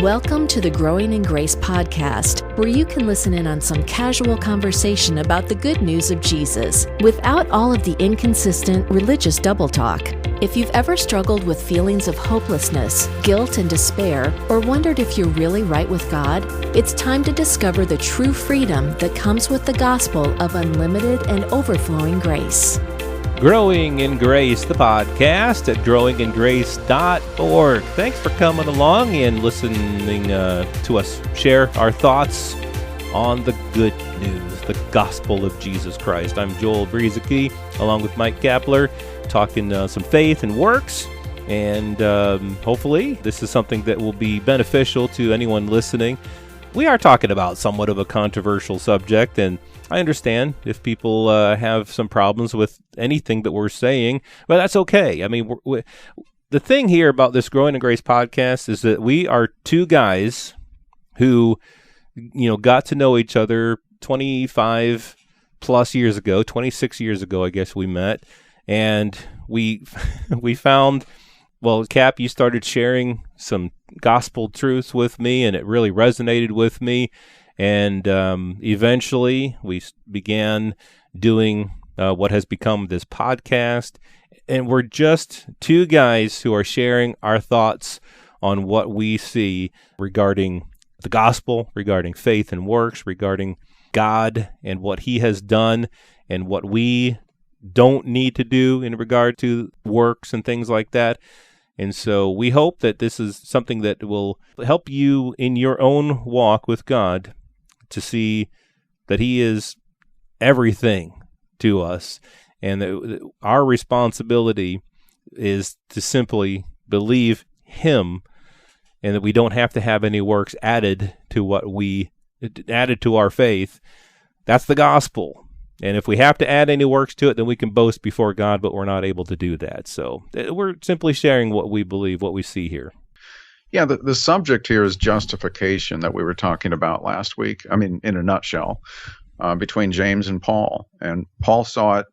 Welcome to the Growing in Grace podcast, where you can listen in on some casual conversation about the good news of Jesus without all of the inconsistent religious double talk. If you've ever struggled with feelings of hopelessness, guilt, and despair, or wondered if you're really right with God, it's time to discover the true freedom that comes with the gospel of unlimited and overflowing grace. Growing in Grace, the podcast at growingingrace.org. Thanks for coming along and listening to us share our thoughts on the good news, the gospel of Jesus Christ. I'm Joel Brueseke, along with Mike Kapler, talking some faith and works, and hopefully this is something that will be beneficial to anyone listening. We are talking about somewhat of a controversial subject, and I understand if people have some problems with anything that we're saying, but that's okay. I mean, the thing here about this Growing in Grace podcast is that we are two guys who, got to know each other 25 plus years ago, 26 years ago, I guess we met, and we found, well, Cap, you started sharing some gospel truths with me, and it really resonated with me. And eventually we began doing what has become this podcast. And we're just two guys who are sharing our thoughts on what we see regarding the gospel, regarding faith and works, regarding God and what he has done and what we don't need to do in regard to works and things like that. And so we hope that this is something that will help you in your own walk with God to see that he is everything to us, and that our responsibility is to simply believe him, and that we don't have to have any works added to our faith. That's the gospel. And if we have to add any works to it, then we can boast before God, but we're not able to do that. So we're simply sharing what we believe, what we see here. Yeah, the subject here is justification that we were talking about last week. I mean, in a nutshell, between James and Paul. And Paul saw it,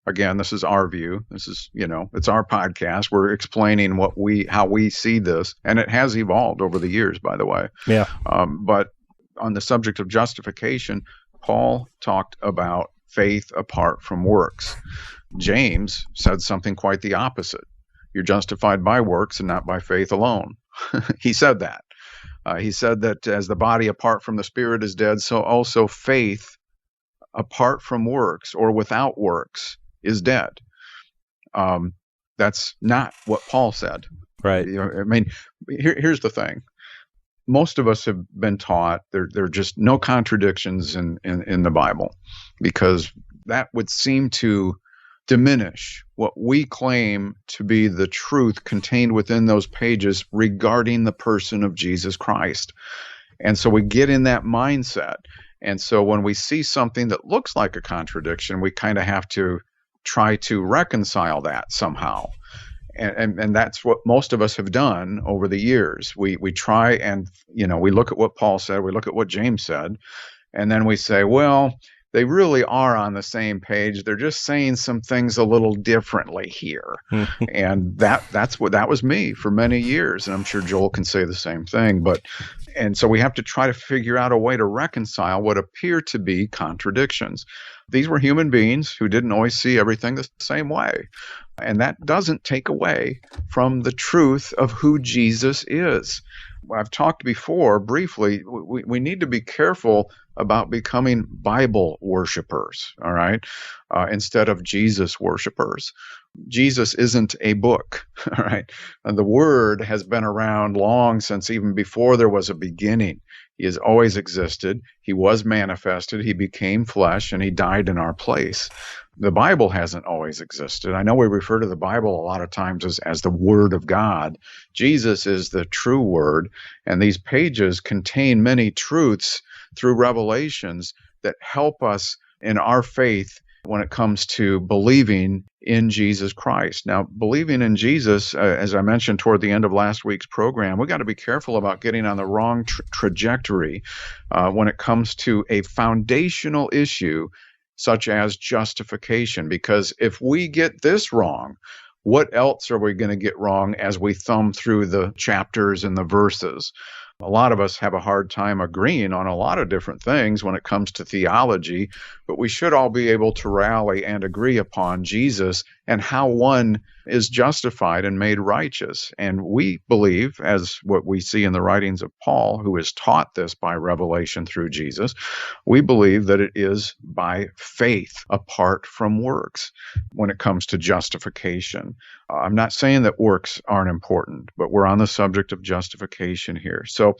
again, this is our view. This is, it's our podcast. We're explaining how we see this. And it has evolved over the years, by the way. Yeah. But on the subject of justification, Paul talked about faith apart from works. James said something quite the opposite. You're justified by works and not by faith alone. He said that. He said that as the body apart from the spirit is dead, so also faith apart from works or without works is dead. That's not what Paul said. Right. Here's the thing. Most of us have been taught there are just no contradictions in the Bible, because that would seem to diminish what we claim to be the truth contained within those pages regarding the person of Jesus Christ. And so we get in that mindset. And so when we see something that looks like a contradiction, we kind of have to try to reconcile that somehow. And that's what most of us have done over the years. We try and, we look at what Paul said, we look at what James said, and then we say, well, they really are on the same page. They're just saying some things a little differently here. And that was me for many years. And I'm sure Joel can say the same thing. And so we have to try to figure out a way to reconcile what appear to be contradictions. These were human beings who didn't always see everything the same way. And that doesn't take away from the truth of who Jesus is. I've talked before briefly, we need to be careful about becoming Bible worshipers, all right, instead of Jesus worshipers. Jesus isn't a book, all right? And the Word has been around long since even before there was a beginning. He has always existed. He was manifested. He became flesh, and he died in our place. The Bible hasn't always existed. I know we refer to the Bible a lot of times as the Word of God. Jesus is the true Word, and these pages contain many truths through revelations that help us in our faith when it comes to believing in Jesus Christ. Now, believing in Jesus, as I mentioned toward the end of last week's program, we got to be careful about getting on the wrong trajectory when it comes to a foundational issue such as justification. Because if we get this wrong, what else are we going to get wrong as we thumb through the chapters and the verses? A lot of us have a hard time agreeing on a lot of different things when it comes to theology, but we should all be able to rally and agree upon Jesus and how one is justified and made righteous. And we believe, as what we see in the writings of Paul, who is taught this by revelation through Jesus, we believe that it is by faith apart from works when it comes to justification. I'm not saying that works aren't important, but we're on the subject of justification here. So,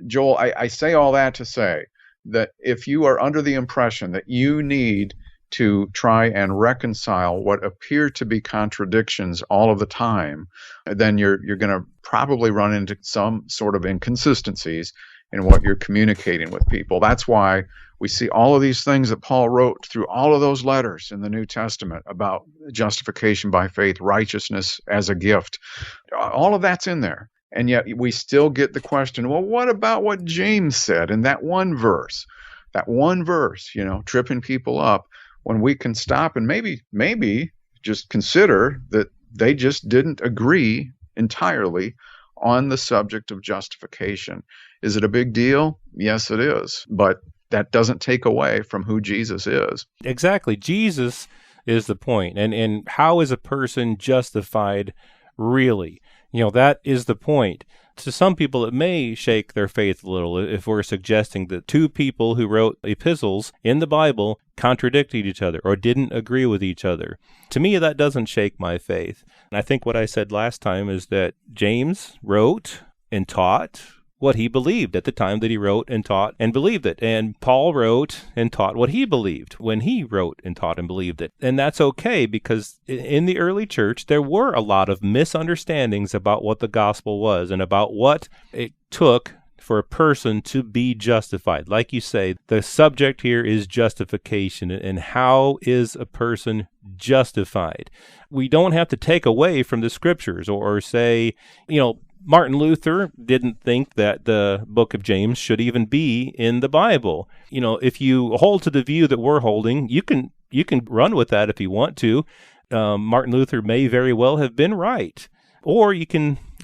Joel, I say all that to say that if you are under the impression that you need to try and reconcile what appear to be contradictions all of the time, then you're going to probably run into some sort of inconsistencies in what you're communicating with people. That's why we see all of these things that Paul wrote through all of those letters in the New Testament about justification by faith, righteousness as a gift. All of that's in there. And yet we still get the question, well, what about what James said in that one verse? That one verse, tripping people up, when we can stop and maybe just consider that they just didn't agree entirely on the subject of justification. Is it a big deal? Yes, it is. But that doesn't take away from who Jesus is. Exactly. Jesus is the point. And how is a person justified really? That is the point. To some people, it may shake their faith a little if we're suggesting that two people who wrote epistles in the Bible contradicted each other or didn't agree with each other. To me, that doesn't shake my faith. And I think what I said last time is that James wrote and taught what he believed at the time that he wrote and taught and believed it. And Paul wrote and taught what he believed when he wrote and taught and believed it. And that's okay, because in the early church, there were a lot of misunderstandings about what the gospel was and about what it took for a person to be justified. Like you say, the subject here is justification, and how is a person justified? We don't have to take away from the scriptures or say, Martin Luther didn't think that the book of James should even be in the Bible. If you hold to the view that we're holding, you can run with that if you want to. Martin Luther may very well have been right. Or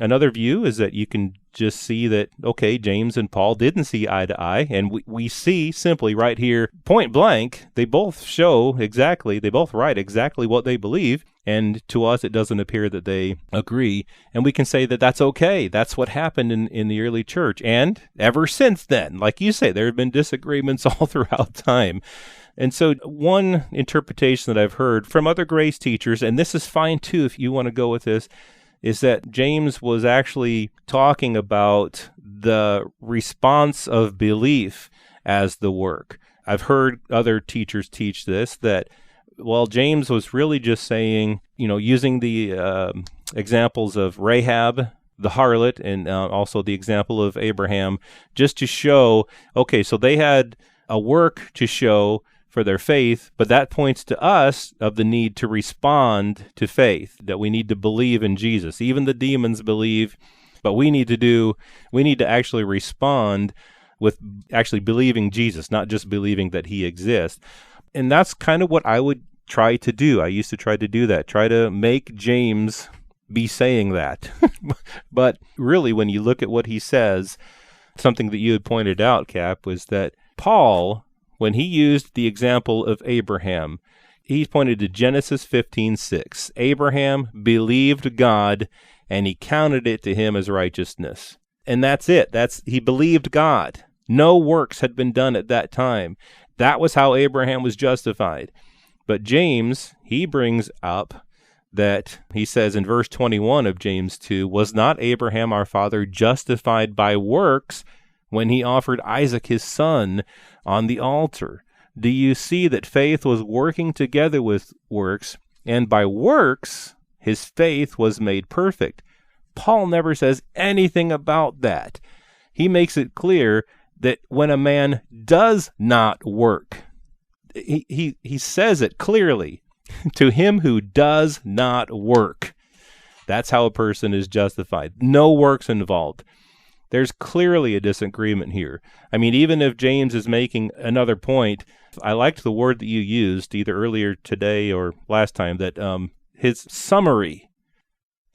another view is that you can just see that, okay, James and Paul didn't see eye to eye, and we see simply right here, point blank, they both write exactly what they believe, and to us it doesn't appear that they agree, and we can say that that's okay. That's what happened in the early church, and ever since then, like you say, there have been disagreements all throughout time. And so one interpretation that I've heard from other grace teachers, and this is fine too if you want to go with this, is that James was actually talking about the response of belief as the work. I've heard other teachers teach this, that, James was really just saying, using the examples of Rahab, the harlot, and also the example of Abraham, just to show, okay, so they had a work to show for their faith, but that points to us of the need to respond to faith, that we need to believe in Jesus. Even the demons believe, but we need to actually respond with actually believing Jesus, not just believing that he exists. And that's kind of what I would try to do. I used to try to do that, try to make James be saying that. But really, when you look at what he says, something that you had pointed out, Cap, was that Paul, when he used the example of Abraham, he pointed to Genesis 15:6. Abraham believed God, and he counted it to him as righteousness. And that's it. He believed God. No works had been done at that time. That was how Abraham was justified. But James, he brings up that he says in verse 21 of James 2, was not Abraham our father justified by works when he offered Isaac his son on the altar? Do you see that faith was working together with works, and by works his faith was made perfect? Paul never says anything about that. He makes it clear that when a man does not work, he says it clearly, to him who does not work. That's how a person is justified. No works involved. There's clearly a disagreement here. I mean, even if James is making another point, I liked the word that you used either earlier today or last time, that his summary,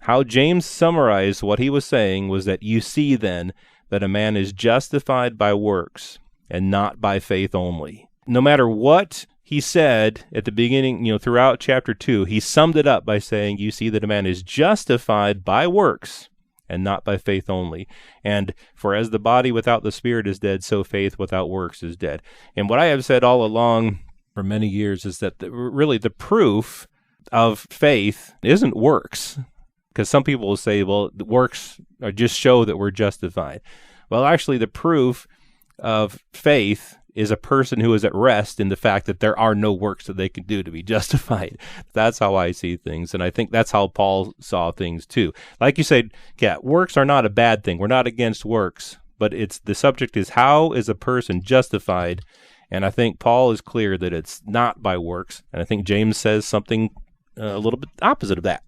how James summarized what he was saying was that you see then that a man is justified by works and not by faith only. No matter what he said at the beginning, throughout chapter 2, he summed it up by saying, you see that a man is justified by works and not by faith only. And for as the body without the spirit is dead, so faith without works is dead. And what I have said all along for many years is that really the proof of faith isn't works. Because some people will say, well, the works just show that we're justified. Well, actually, the proof of faith is a person who is at rest in the fact that there are no works that they can do to be justified. That's how I see things, and I think that's how Paul saw things too. Like you said, works are not a bad thing. We're not against works, but the subject is how is a person justified, and I think Paul is clear that it's not by works, and I think James says something a little bit opposite of that.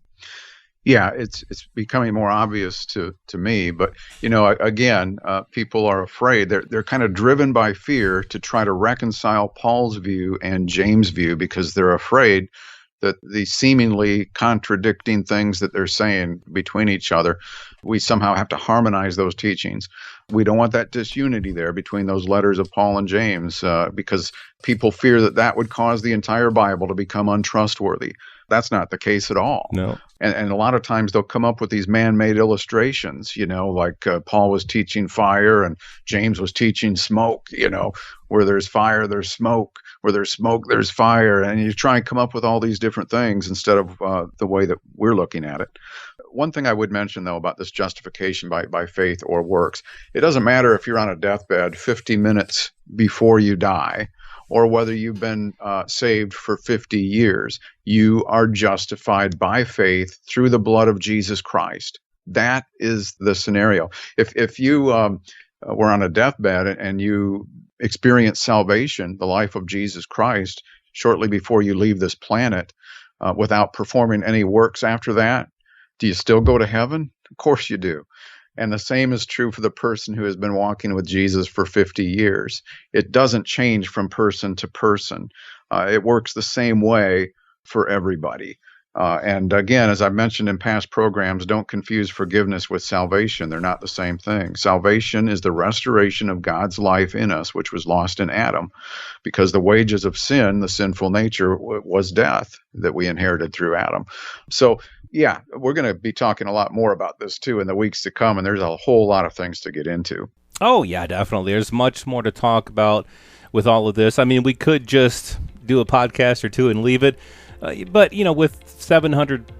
Yeah, it's becoming more obvious to me, but again, people are afraid. They're kind of driven by fear to try to reconcile Paul's view and James' view because they're afraid that the seemingly contradicting things that they're saying between each other, we somehow have to harmonize those teachings. We don't want that disunity there between those letters of Paul and James because people fear that would cause the entire Bible to become untrustworthy. That's not the case at all. No. And a lot of times they'll come up with these man-made illustrations, like Paul was teaching fire and James was teaching smoke, where there's fire, there's smoke, where there's smoke, there's fire. And you try and come up with all these different things instead of the way that we're looking at it. One thing I would mention, though, about this justification by faith or works, it doesn't matter if you're on a deathbed 50 minutes before you die, or whether you've been saved for 50 years, you are justified by faith through the blood of Jesus Christ. That is the scenario. If you were on a deathbed and you experience salvation, the life of Jesus Christ, shortly before you leave this planet, without performing any works after that, do you still go to heaven? Of course you do. And the same is true for the person who has been walking with Jesus for 50 years. It doesn't change from person to person. It works the same way for everybody. And again, as I've mentioned in past programs, don't confuse forgiveness with salvation. They're not the same thing. Salvation is the restoration of God's life in us, which was lost in Adam, because the wages of sin, the sinful nature, was death that we inherited through Adam. So, yeah, we're going to be talking a lot more about this, too, in the weeks to come, and there's a whole lot of things to get into. Oh, yeah, definitely. There's much more to talk about with all of this. I mean, we could just do a podcast or two and leave it, but, with 700,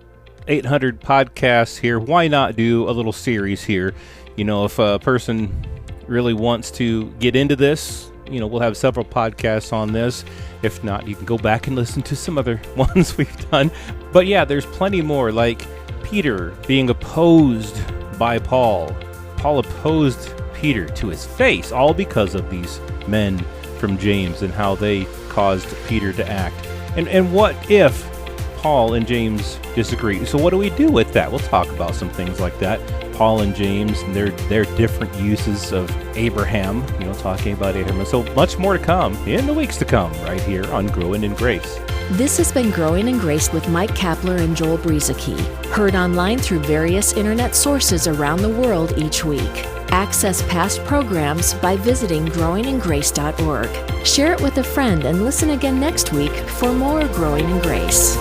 800 podcasts here, why not do a little series here? If a person really wants to get into this, we'll have several podcasts on this. If not, you can go back and listen to some other ones we've done. But yeah, there's plenty more, like Peter being opposed by Paul. Paul opposed Peter to his face, all because of these men from James and how they caused Peter to act. And what if Paul and James disagree? So what do we do with that? We'll talk about some things like that. Paul and James and their different uses of Abraham, talking about Abraham. So much more to come in the weeks to come right here on Growing in Grace. This has been Growing in Grace with Mike Kapler and Joel Brueseke, heard online through various internet sources around the world each week. Access past programs by visiting growingingrace.org. Share it with a friend and listen again next week for more Growing in Grace.